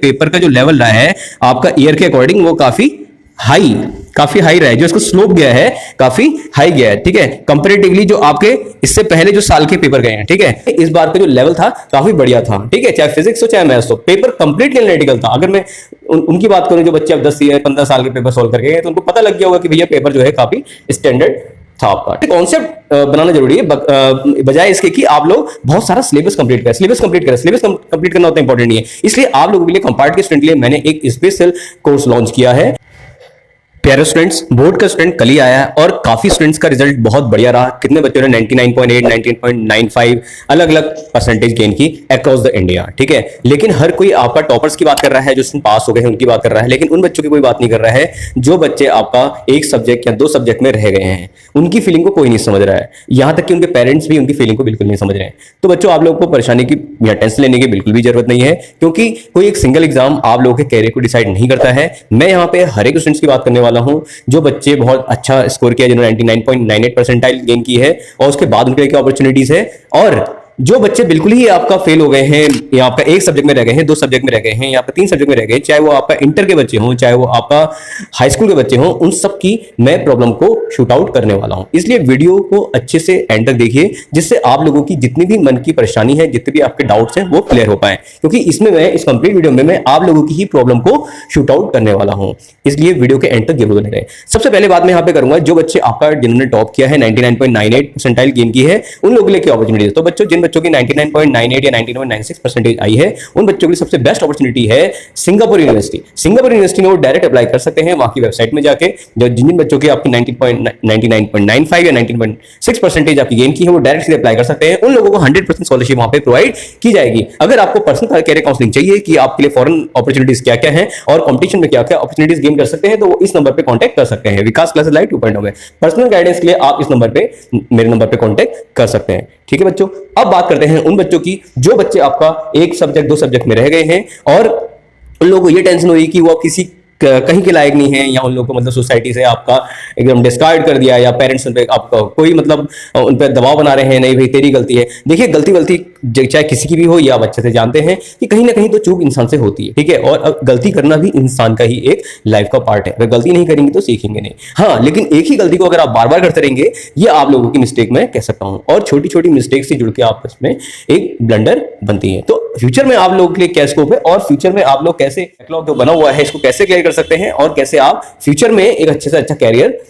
Paper का जो level रहा है आपका ईयर के अकॉर्डिंग वो काफी हाई रहा है, जो इसको स्लोप गया है काफी हाई गया है, ठीक है, कंपैरेटिवली जो आपके इससे पहले जो साल के पेपर गए हैं, ठीक है। इस बार का जो लेवल था काफी बढ़िया था, ठीक है, चाहे फिजिक्स हो चाहे मैथ्स हो, पेपर कंप्लीटली एनालिटिकल था। अगर मैं उनकी बात करूं जो बच्चे अब 10 या 15 साल के पेपर सॉल्व करके गए तो उनको पता लग गया होगा कि भैया पेपर जो है काफी स्टैंडर्ड था आपका। कॉन्सेप्ट बनाना जरूरी है बजाय इसके कि आप लोग बहुत सारा सिलेबस कंप्लीट करें। सिलेबस कंप्लीट करना उतना इंपॉर्टेंट नहीं है, इसलिए आप लोगों के लिए कंपार्ट के स्टूडेंट के लिए मैंने एक स्पेशल कोर्स लॉन्च किया है। प्यारे स्टूडेंट्स, बोर्ड का स्टूडेंट कल ही आया है और काफी स्टूडेंट्स का रिजल्ट बहुत बढ़िया रहा। कितने बच्चों ने 99.8, 99.95 अलग अलग परसेंटेज गेन की अक्रॉस द इंडिया, ठीक है। लेकिन हर कोई आपका टॉपर्स की बात कर रहा है, जो पास हो गए हैं उनकी बात कर रहा है, लेकिन उन बच्चों की कोई बात नहीं कर रहा है जो बच्चे आपका एक सब्जेक्ट या 2 सब्जेक्ट में रह गए हैं। उनकी फीलिंग को कोई नहीं समझ रहा है, यहां तक कि उनके पेरेंट्स भी उनकी फीलिंग को बिल्कुल नहीं समझ रहे हैं। तो बच्चों, आप लोगों को परेशानी की या टेंशन लेने की बिल्कुल भी जरूरत नहीं है, क्योंकि कोई एक सिंगल एग्जाम आप लोगों के कैरियर को डिसाइड नहीं करता है। मैं यहाँ पे हर एक स्टूडेंट्स की बात करने वाला हूँ जो बच्चे बहुत अच्छा स्कोर किया, जिन्होंने 99.98 परसेंटाइल गेन की है और उसके बाद उनके लिए क्या अपॉर्चुनिटीज है, और जो बच्चे बिल्कुल ही आपका फेल हो गए हैं या आपका एक सब्जेक्ट में रह गए हैं, 2 सब्जेक्ट में रह गए हैं या आपका 3 सब्जेक्ट में रह गए, चाहे वो आपका इंटर के बच्चे हों चाहे वो आपका हाई स्कूल के बच्चे हों, उन सब की मैं प्रॉब्लम को शूट आउट करने वाला हूं। इसलिए वीडियो को अच्छे से एंड तक देखिए, जिससे आप लोगों की जितनी भी मन की परेशानी है, जितने भी आपके डाउट्स हैं वो क्लियर हो पाए, क्योंकि इसमें मैं इस कंप्लीट वीडियो में मैं आप लोगों की ही प्रॉब्लम को शूट आउट करने वाला हूं। इसलिए वीडियो के एंड तक जरूर बने रहें। सबसे पहले बात मैं यहाँ पे करूंगा, जो बच्चे आपका जिन्होंने टॉप किया है 99.98 परसेंटाइल गेन की है, उन लोगों के लिए क्या अपॉर्चुनिटी है। तो बच्चों, जिन बच्चों की 99.98 या 99.96 परसेंटेज आई है, उन बच्चों के लिए सबसे बेस्ट अपॉर्चुनिटी है सिंगापुर यूनिवर्सिटी में वो डायरेक्ट अप्लाई कर सकते हैं। वहां की वेबसाइट में जाके जिन बच्चों की आपकी 99.95 या 19.6 परसेंटेज आपकी गेन की है, वो डायरेक्ट सीधे अप्लाई कर सकते हैं। उन लोगों को 100% स्कॉलरशिप वहां पे प्रोवाइड की जाएगी। अगर आपको पर्सनल कैरियर काउंसलिंग चाहिए कि आपके लिए फॉरेन अपॉर्चुनिटीज क्या क्या है और कंपटीशन में क्या क्या अपॉर्चुनिटीज गेन कर सकते हैं, तो वो इस नंबर पे कांटेक्ट कर सकते हैं। विकास क्लासेस लाइव 2.0 में पर्सनल गाइडेंस के लिए आप इस नंबर पे, मेरे नंबर पे कांटेक्ट कर सकते हैं, ठीक है बच्चों। अब बात करते हैं उन बच्चों की जो बच्चे आपका एक सब्जेक्ट 2 सब्जेक्ट में रह गए हैं और उन लोगों को ये टेंशन हो रही कि वो किसी कहीं के लायक नहीं है, या उन लोगों को मतलब सोसाइटी से आपका एकदम डिस्कार्ड कर दिया, या पेरेंट्स उन पे आपका कोई मतलब उन पे दबाव बना रहे हैं, नहीं भाई तेरी गलती है। देखिए, गलती चाहे किसी की भी हो, या आप अच्छे से जानते हैं कि कहीं ना कहीं तो चूक इंसान से होती है, ठीक है, और गलती करना भी इंसान का ही एक लाइफ का पार्ट है। अगर गलती नहीं करेंगे तो सीखेंगे नहीं। हाँ, लेकिन एक ही गलती को अगर आप बार बार करते रहेंगे, ये आप लोगों की मिस्टेक मैं कह सकता हूं, और छोटी छोटी मिस्टेक से जुड़ के आपस में एक ब्लंडर बनती है। तो फ्यूचर में आप लोगों के लिए क्या स्कोप है, और फ्यूचर में आप लोग कैसे बैकलॉग जो बना हुआ है इसको कैसे क्लियर कर सकते हैं, और कैसे आप फ्यूचर में एक अच्छे से अच्छा कैरियर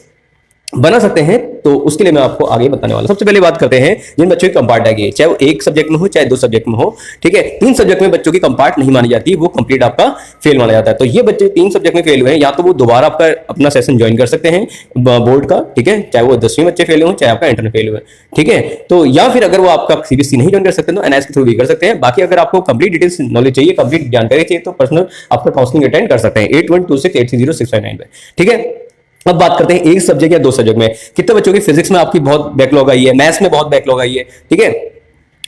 बना सकते हैं, तो उसके लिए मैं आपको आगे बताने वाला हूं। सबसे पहले बात करते हैं जिन बच्चों की कंपार्ट है, चाहे वो एक सब्जेक्ट में हो चाहे 2 सब्जेक्ट में हो, ठीक है। 3 सब्जेक्ट में बच्चों की कंपार्ट नहीं मानी जाती, वो कंप्लीट आपका फेल माना जाता है। तो ये बच्चे 3 सब्जेक्ट में फेल हुए हैं, या तो वो दोबारा आपका अपना सेशन ज्वाइन कर सकते हैं बोर्ड का, ठीक है, चाहे वो 10वीं बच्चे फेल हुए चाहे आपका इंटर में फेल हुए, ठीक है। तो या फिर अगर वो आपका सीबीएसई नहीं ज्वाइन कर सकते तो एनआईएस के थ्रू भी कर सकते हैं। बाकी अगर आपको कंप्लीट डिटेल्स नॉलेज चाहिए, कंप्लीट जानकारी चाहिए, तो पर्सनल आपका काउंसलिंग अटेंड कर सकते हैं 8126830659 पे, ठीक है। अब बात करते हैं एक सब्जेक्ट या 2 सब्जेक्ट में कितने बच्चों की फिजिक्स में आपकी बहुत बैकलॉग आई है, मैथ्स में बहुत बैकलॉग आई है, ठीक है।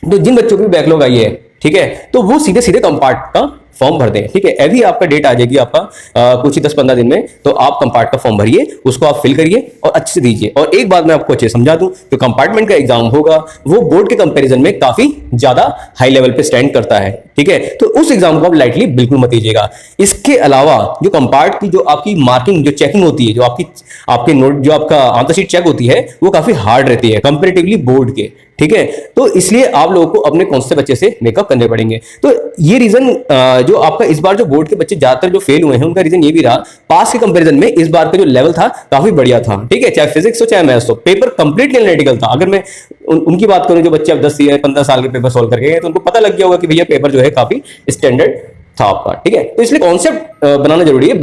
तो जिन बच्चों की बैकलॉग आई है, ठीक है, तो वो सीधे सीधे कंपार्ट का फॉर्म भर दें, ठीक है। अभी आपका डेट आ जाएगी आपका कुछ ही 10-15 दिन में, तो आप कंपार्ट का फॉर्म भरिए, उसको आप फिल करिए और अच्छे से दीजिए। और एक बात मैं आपको अच्छे समझा दूं, जो कंपार्टमेंट का एग्जाम होगा वो बोर्ड के कंपैरिजन में काफी ज्यादा हाई लेवल पे स्टैंड करता है, ठीक है। तो उस एग्जाम को आप लाइटली बिल्कुल मत लीजिएगा। इसके अलावा जो कंपार्ट की जो आपकी मार्किंग जो चेकिंग होती है, जो आपके नोट जो आपका आंतरशीट चेक होती है, वो काफी हार्ड रहती है कंपैरेटिवली बोर्ड के, ठीक है। तो इसलिए आप लोगों को अपने कॉन्सेप्ट बच्चे से मेकअप करने पड़ेंगे। तो ये रीजन जो आपका इस बार जो बोर्ड के बच्चे ज्यादातर जो फेल हुए हैं, उनका रीजन ये भी रहा, पास के कंपैरिजन में इस बार का जो लेवल था काफी बढ़िया था, ठीक है, चाहे फिजिक्स हो चाहे मैथ्स हो, पेपर कंप्लीटली एनालिटिकल था। अगर मैं उनकी बात करूं जो बच्चे अब 10 या 15 साल के पेपर सॉल्व करके गए, तो उनको पता लग गया होगा कि भैया पेपर जो है काफी स्टैंडर्ड था आपका, ठीक है। तो इसलिए कॉन्सेप्ट बनाना जरूरी है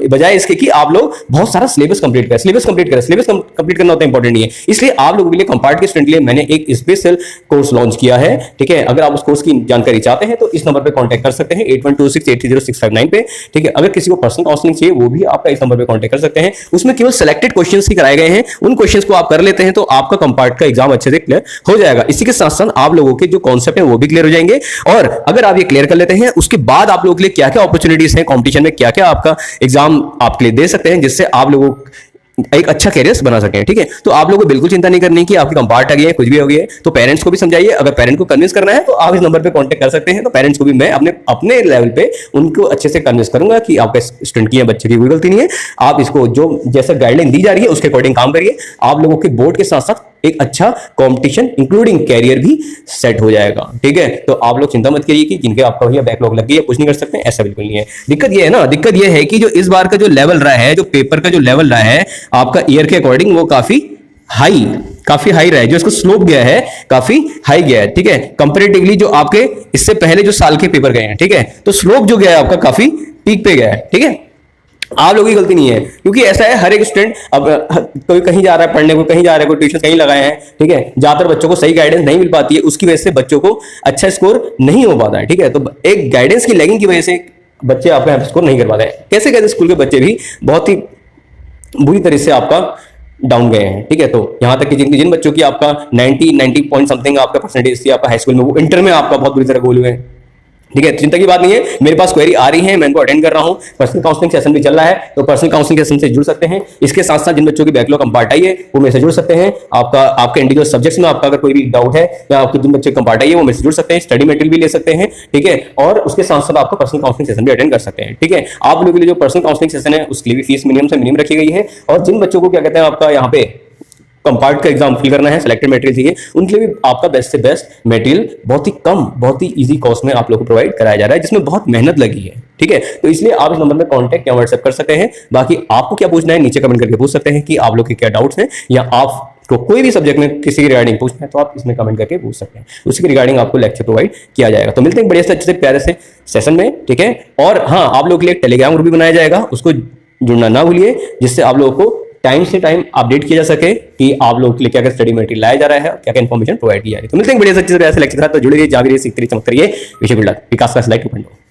बजाय इसके कि आप लोग बहुत सारा सिलेबस कंप्लीट करें। सिलेबस कंप्लीट करना उतना इंपॉर्टेंट नहीं है, इसलिए आप लोगों के लिए कंपार्ट के स्टूडेंट के लिए मैंने एक स्पेशल कोर्स लॉन्च किया है, ठीक है। अगर आप उस कोर्स की जानकारी चाहते हैं तो इस नंबर पे कांटेक्ट कर सकते हैं 8126830659 पे, ठीक है। अगर किसी को पर्सनल काउंसलिंग चाहिए, वो भी आपका इस नंबर पे कांटेक्ट कर सकते हैं। उसमें केवल सिलेक्टेड क्वेश्चंस ही कराए गए हैं, उन क्वेश्चंस को आप कर लेते हैं तो आपका कंपार्ट का एग्जाम अच्छे से क्लियर हो जाएगा। इसी के साथ साथ आप लोगों के जो कॉन्सेप्ट है वो भी क्लियर हो जाएंगे, और अगर आप ये क्लियर कर लेते हैं, उसके बाद आप लोगों के लिए क्या क्या अपॉर्चुनिटीज हैं, कंपटीशन में क्या क्या आपका एग्जाम आपके लिए दे सकते हैं, जिससे आप लोगों एक अच्छा कैरियर बना सकें। ठीक है, तो आप लोगों को बिल्कुल चिंता नहीं करनी कि आपकी कंपार्ट आ गई है, कुछ भी हो गया है। तो पेरेंट्स को भी समझाइए, अगर पेरेंट को कन्विंस करना है तो आप इस नंबर पे कांटेक्ट कर सकते हैं। तो पेरेंट्स को भी मैं अपने अपने लेवल पे उनको अच्छे से कन्विंस करूंगा कि आपके स्टूडेंट की या बच्चे की कोई गलती नहीं है, आप इसको जो जैसा गाइडलाइन दी जा रही है उसके अकॉर्डिंग काम करिए। आप लोगों के बोर्ड के साथ साथ एक अच्छा कंपटीशन इंक्लूडिंग कैरियर भी सेट हो जाएगा। ठीक है, तो आप लोग चिंता मत करिए कि जिनके आपका भैया बैकलॉग लग गई है कुछ नहीं कर सकते, ऐसा बिल्कुल नहीं है। दिक्कत ये है ना, दिक्कत ये है कि जो इस बार का जो लेवल रहा है, जो पेपर का जो लेवल रहा है आपका ईयर के अकॉर्डिंग, वो काफी हाई रहा है। जो इसको स्लोप गया है काफी हाई गया है। ठीक है, कंपैरेटिवली जो आपके इससे पहले जो साल के पेपर गए हैं, ठीक है, तो स्लोप जो गया है आपका काफी पीक पे गया है। ठीक है, आप लोगों की गलती नहीं है, क्योंकि ऐसा है हर एक स्टूडेंट अब कोई कहीं जा रहा है पढ़ने को, कहीं जा रहा है, कोई ट्यूशन कहीं लगाए हैं। ठीक है, ज्यादातर बच्चों को सही गाइडेंस नहीं मिल पाती है, उसकी वजह से बच्चों को अच्छा स्कोर नहीं हो पाता है। ठीक है, तो एक गाइडेंस की लैगिंग की वजह से बच्चे आपका यहाँ स्कोर नहीं कर पाते हैं। कैसे कैसे स्कूल के बच्चे भी बहुत ही बुरी तरह से आपका डाउन गए हैं। ठीक है, तो यहां तक कि जिन बच्चों की आपका 90 पॉइंट समथिंग आपका परसेंटेज थी आपका हाई स्कूल में, वो इंटर में आपका बहुत बुरी तरह गोल हुए हैं। ठीक है, चिंता की बात नहीं है, मेरे पास क्वेरी आ रही है, मैं इनको अटेंड कर रहा हूं। पर्सनल काउंसलिंग सेशन भी चल रहा है, तो पर्सनल काउंसलिंग सेशन से जुड़ सकते हैं। इसके साथ साथ जिन बच्चों की बैकलॉग कंपार्ट आई है वो मेरे से जुड़ सकते हैं। आपके इंडिविजुअल सब्जेक्ट्स में आपका अगर कोई भी डाउट है या आपके जिन बच्चे कंपार्ट आई है वो मेरे से जुड़ सकते हैं, स्टडी मटेरियल भी ले सकते हैं। ठीक है, और उसके साथ साथ आपका पर्सनल काउंसलिंग सेशन भी अटेंड कर सकते हैं। ठीक है, आप लोगों के लिए जो पर्सनल काउंसलिंग सेशन है उसके लिए भी फीस मिनिमम से मिनिमम रखी गई है। और जिन बच्चों को क्या कहते हैं आपका यहाँ पे कंपार्ट का एग्जाम फिल करना है, सिलेक्टेड मटेरियल चाहिए, उनके लिए भी आपका बेस्ट से बेस्ट मटेरियल बहुत ही कम, बहुत ही इजी कॉस्ट में आप लोगों को प्रोवाइड कराया जा रहा है, जिसमें बहुत मेहनत लगी है। ठीक है, तो इसलिए आप इस नंबर में कांटेक्ट या व्हाट्सएप कर सकते हैं। बाकी आपको क्या पूछना है नीचे कमेंट करके पूछ सकते हैं कि आप लोग के क्या डाउट्स हैं, या आप तो कोई भी सब्जेक्ट में किसी की रिगार्डिंग पूछना है तो आप इसमें कमेंट करके पूछ सकते हैं, उसी के रिगार्डिंग आपको लेक्चर प्रोवाइड किया जाएगा। तो मिलते हैं बढ़िया से अच्छे से प्यारे से सेशन में। ठीक है, और हाँ, आप लोगों के लिए एक टेलीग्राम ग्रुप भी बनाया जाएगा, उसको जुड़ना ना भूलिए, जिससे आप लोगों को टाइम से टाइम अपडेट किया जा सके कि आप लोगों के लिए क्या क्या स्टडी मटेरियल लाया जा रहा है, क्या क्या इन्फॉर्मेशन प्रोवाइड की जा रही है। तो मिलते हैं बढ़िया से अच्छे से लेक्चर के साथ। तो जुड़े रहिए, जागे रहिए, सीखते रहिए, चमकते रहिए। Wish you good luck. Vikas का स्लाइड 2.0।